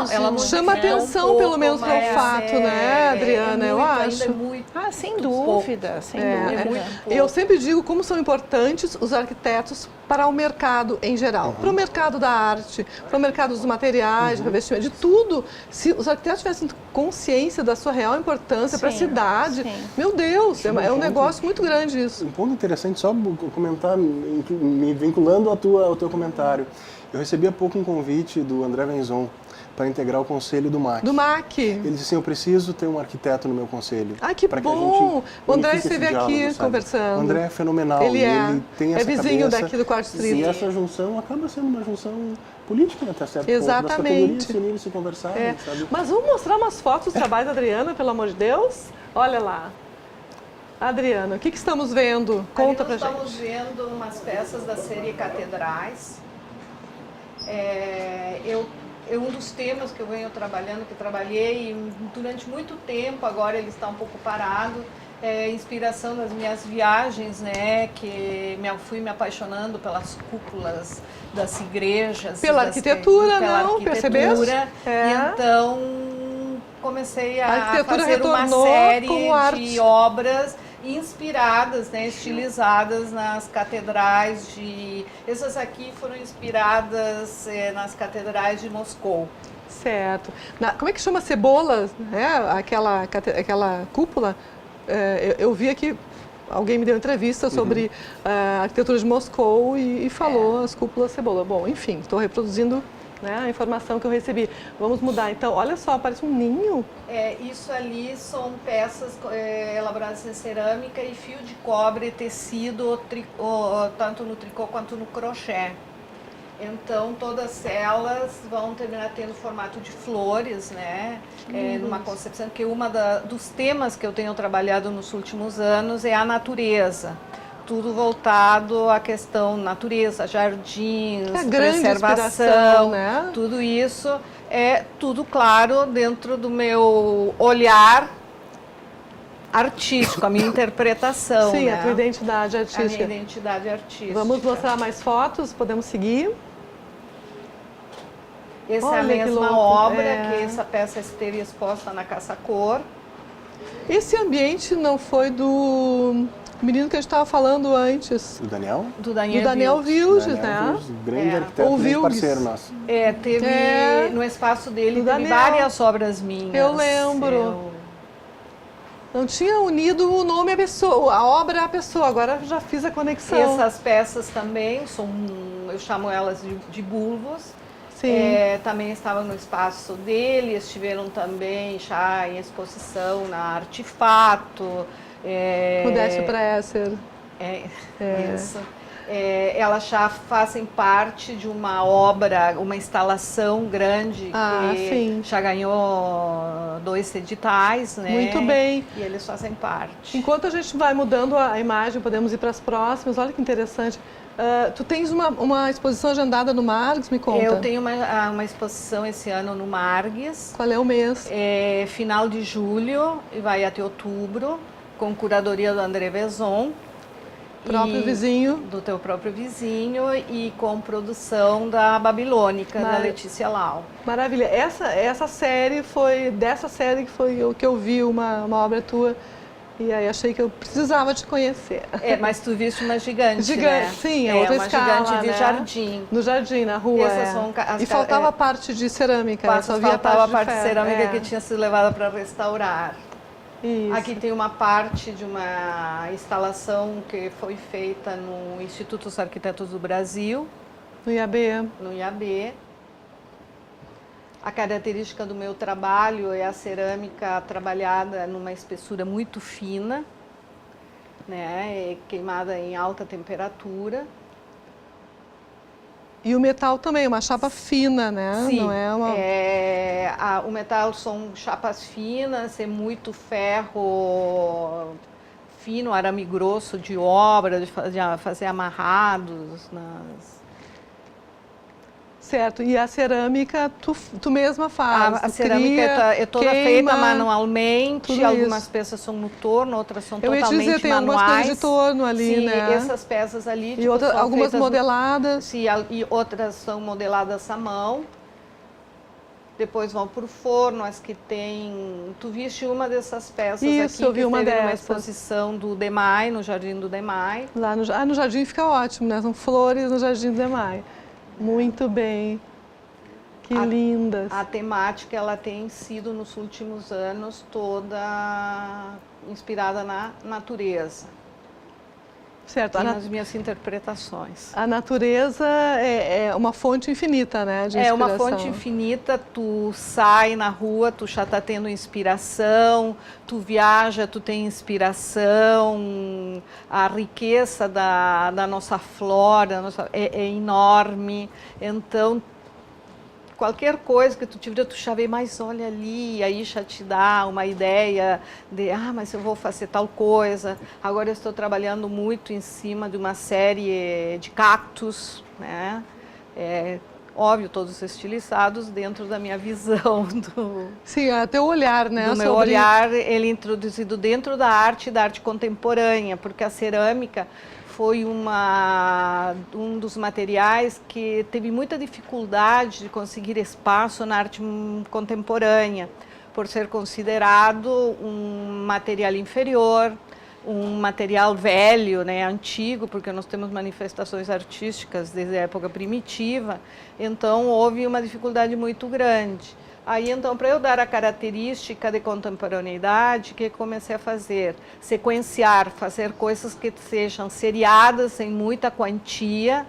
A: Ela chama atenção, pelo menos, para o fato, né, Adriana? Eu acho.
H: Sem dúvida, sem dúvida.
A: Eu sempre digo como são importantes os arquitetos para o mercado em geral. Para o mercado da arte, para o mercado dos materiais, de revestimento, de tudo. Se os arquitetos tivessem consciência da sua real importância para a cidade, meu Deus, é um negócio muito grande isso.
E: Um ponto interessante, só comentar, me vinculando ao teu comentário. Eu recebi há pouco um convite do André Venzon para integrar o conselho do MAC.
A: Do MAC.
E: Ele disse assim, eu preciso ter um arquiteto no meu conselho.
A: Ah, que bom! O André esteve aqui conversando.
E: O André é fenomenal.
A: Ele
E: tem essa
A: vizinho
E: cabeça,
A: daqui do Quarto Distrito.
E: E essa junção acaba sendo uma junção política até certo ponto.
A: Exatamente.
E: Das categorias se unirem, se conversarem, sabe?
A: Mas vamos mostrar umas fotos do trabalho da Adriana, pelo amor de Deus? Olha lá. Adriana, o que estamos vendo? Conta pra gente.
G: Estamos vendo umas peças da série Catedrais. Um dos temas que eu venho trabalhando, que trabalhei durante muito tempo, agora ele está um pouco parado, é inspiração das minhas viagens, né, que fui me apaixonando pelas cúpulas das igrejas.
A: Pela arquitetura, percebeste?
G: E então comecei a fazer uma série de obras inspiradas, né, estilizadas nas catedrais essas aqui foram inspiradas nas catedrais de Moscou.
A: Certo. Como é que chama cebola, né? Aquela cúpula? Eu vi aqui, alguém me deu entrevista sobre a arquitetura de Moscou e falou as cúpulas cebola. Bom, enfim, estou reproduzindo, né, a informação que eu recebi. Vamos mudar então. Olha só, parece um ninho.
G: Isso ali são peças elaboradas em cerâmica e fio de cobre, tecido, tanto no tricô quanto no crochê. Então, todas elas vão terminar tendo formato de flores, né? Numa concepção que dos temas que eu tenho trabalhado nos últimos anos é a natureza. Tudo voltado à questão natureza, jardins, preservação, né? Tudo isso é tudo claro dentro do meu olhar artístico, a minha interpretação.
A: Sim,
G: né?
A: A tua identidade artística.
G: A minha identidade artística.
A: Vamos mostrar mais fotos? Podemos seguir?
G: Essa é a mesma obra, que essa peça esteve exposta na Caça-Cor.
A: Esse ambiente não foi do menino que a gente estava falando antes?
E: Do Daniel?
G: Do Daniel
A: Vilges, né?
E: Grande arquiteto, grande parceiro nosso.
G: Teve no espaço dele, teve várias obras minhas.
A: Eu lembro. Não tinha unido o nome à pessoa, a obra à pessoa, agora já fiz a conexão.
G: Essas peças também, eu chamo elas de bulbos.
A: Sim.
G: Também estavam no espaço dele, estiveram também já em exposição na Artefato.
A: Modéstia Presser.
G: Isso. Elas já fazem parte de uma obra, uma instalação grande que já ganhou 2 editais, né?
A: Muito bem.
G: E eles fazem parte.
A: Enquanto a gente vai mudando a imagem, podemos ir para as próximas. Olha que interessante. Tu tens uma exposição agendada no Margues, me conta.
G: Eu tenho uma exposição esse ano no Margues.
A: Qual é o mês?
G: Final de julho e vai até outubro, com curadoria do André Vezon.
A: Próprio vizinho.
G: Do teu próprio vizinho e com produção da Babilônica, da Letícia Lau.
A: Maravilha. Essa série foi, dessa série que foi o que eu vi, uma obra tua. E aí achei que eu precisava te conhecer.
G: Mas tu viste uma gigante, né?
A: Sim, é outra escala,
G: gigante de
A: né?
G: jardim.
A: No jardim, na rua.
G: E
A: faltava a parte de cerâmica.
G: Faltava a parte de cerâmica que tinha sido levada para restaurar.
A: Isso.
G: Aqui tem uma parte de uma instalação que foi feita no Instituto dos Arquitetos do Brasil.
A: No IAB.
G: No IAB. A característica do meu trabalho é a cerâmica trabalhada numa espessura muito fina, né, queimada em alta temperatura.
A: E o metal também, uma chapa fina, né?
G: Sim,
A: não é uma...
G: o metal são chapas finas, é muito ferro fino, arame grosso de obra, de fazer amarrados nas...
A: Certo, e a cerâmica tu mesma faz?
G: A cerâmica é toda feita manualmente, algumas peças são no torno, outras são totalmente manuais. Eu ia dizer, tem algumas coisas de torno ali,
A: sim,
G: né? Essas peças ali,
A: e algumas modeladas.
G: Sim, e outras são modeladas à mão. Depois vão para o forno, as que tem... Tu viste uma dessas peças aqui,
A: eu vi uma dessas.
G: Numa exposição do Demai, no Jardim do Demai.
A: Lá no Jardim fica ótimo, né? São flores no Jardim do Demai. Muito bem, que lindas.
G: A temática ela tem sido nos últimos anos toda inspirada na natureza.
A: Certo.
G: Nas minhas interpretações.
A: A natureza é uma fonte infinita, né, de inspiração.
G: É uma fonte infinita, tu sai na rua, tu já está tendo inspiração, tu viaja, tu tem inspiração, a riqueza da nossa flora é enorme, então qualquer coisa que tu tiver, tu já vê, mas olha ali, aí já te dá uma ideia de, mas eu vou fazer tal coisa. Agora eu estou trabalhando muito em cima de uma série de cactos, né? Óbvio, todos estilizados dentro da minha visão.
A: Sim, até o olhar, né?
G: Do meu olhar, ele é introduzido dentro da arte contemporânea, porque a cerâmica foi um dos materiais que teve muita dificuldade de conseguir espaço na arte contemporânea, por ser considerado um material inferior, um material velho, né, antigo, porque nós temos manifestações artísticas desde a época primitiva, então houve uma dificuldade muito grande. Aí, então, para eu dar a característica de contemporaneidade, o que eu comecei a fazer? Sequenciar, fazer coisas que sejam seriadas, em muita quantia,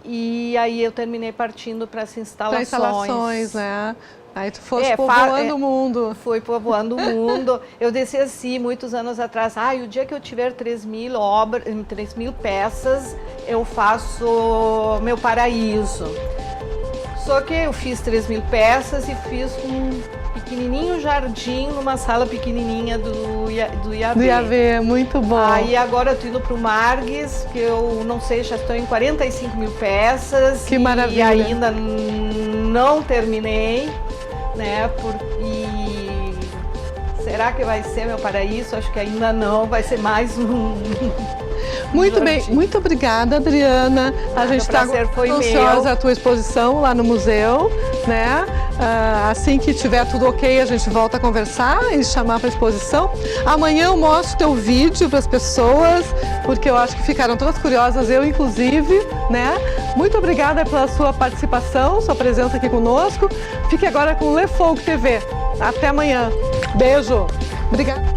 G: e aí eu terminei partindo para as instalações.
A: Para instalações, né? Aí tu foste povoando o mundo.
G: Fui povoando o mundo. Eu disse assim, muitos anos atrás, o dia que eu tiver 3.000 peças, eu faço meu paraíso. Só que eu fiz 3.000 peças e fiz um pequenininho jardim numa sala pequenininha do IAV.
A: Do IAV, muito bom.
G: Aí agora eu tô indo pro Margues, que eu não sei, já estou em 45.000 peças.
A: Que maravilha.
G: E ainda não terminei, né? Será que vai ser meu paraíso? Acho que ainda não, vai ser mais um...
A: Muito bem, muito obrigada, Adriana. A gente está ansiosa a tua exposição lá no museu, né? Assim que tiver tudo ok, a gente volta a conversar e chamar para a exposição. Amanhã eu mostro teu vídeo para as pessoas, porque eu acho que ficaram todas curiosas, eu inclusive, né? Muito obrigada pela sua participação, sua presença aqui conosco. Fique agora com Le Folk TV. Até amanhã. Beijo. Obrigada.